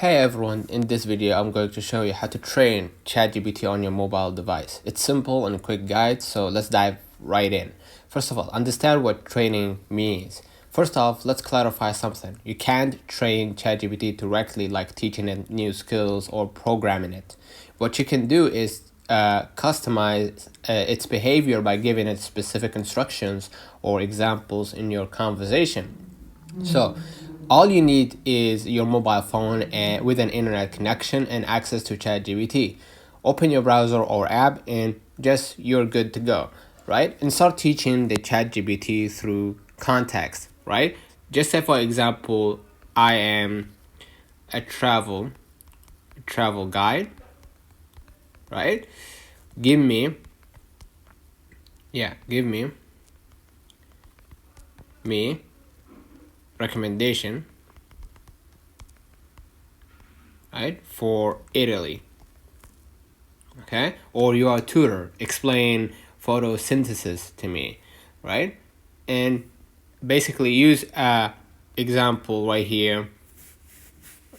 Hey everyone, in this video I'm going to show you how to train ChatGPT on your mobile device. It's simple and a quick guide, so let's dive right in. First of all, understand what training means. First off, let's clarify something. You can't train ChatGPT directly like teaching it new skills or programming it. What you can do is customize its behavior by giving it specific instructions or examples in your conversation. So all you need is your mobile phone and with an internet connection and access to ChatGPT. Open your browser or app and just you're good to go, right? And start teaching the ChatGPT through context, right? Just say for example, I am a travel guide, right? Give me recommendation, right, for Italy. Okay, or you are a tutor, explain photosynthesis to me, right? And basically use a example right here,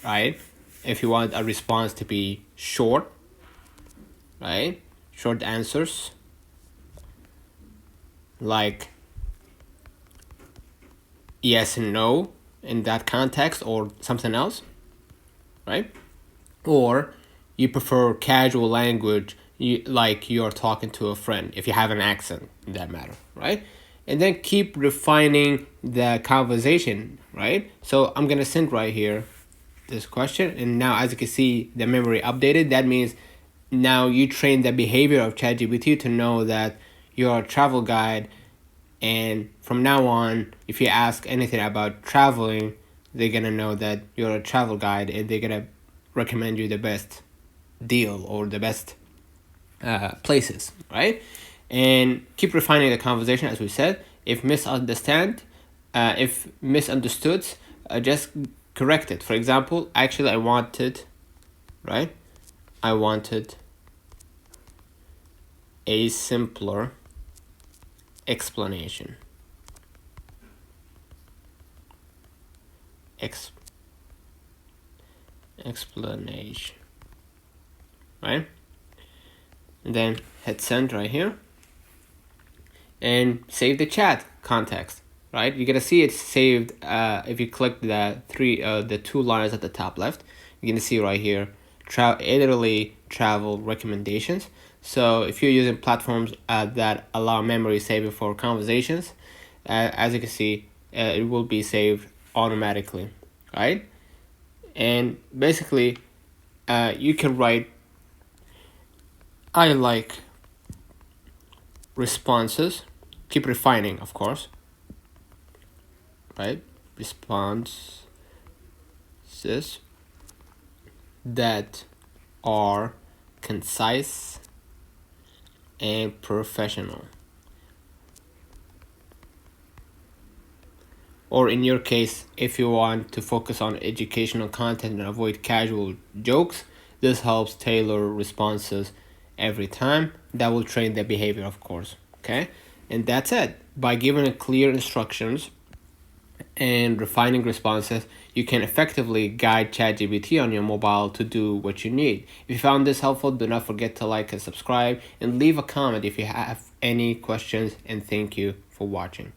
right? If you want a response to be short, right? Short answers like yes and no in that context or something else, right? Or you prefer casual language, like you're talking to a friend, if you have an accent in that matter, right? And then keep refining the conversation, right? So I'm gonna send right here this question, and now as you can see the memory updated. That means now you train the behavior of ChatGPT to know that you're a travel guide, and from now on if you ask anything about traveling, they're gonna know that you're a travel guide and they're gonna recommend you the best deal or the best places, right? And keep refining the conversation, as we said. If misunderstood, just correct it. For example, actually I wanted a simpler explanation. Explanation, right? And then hit send right here and save the chat context, right? You're gonna see it saved if you click the two lines at the top left. You're gonna see right here Italy travel recommendations. So if you're using platforms that allow memory saving for conversations, as you can see, it will be saved automatically, right? And basically you can write I like responses, keep refining of course, right? Responses that are concise and professional. Or in your case, if you want to focus on educational content and avoid casual jokes, this helps tailor responses every time. That will train the behavior, of course, okay? And that's it. By giving it clear instructions and refining responses, you can effectively guide ChatGPT on your mobile to do what you need. If you found this helpful, do not forget to like and subscribe and leave a comment if you have any questions, and thank you for watching.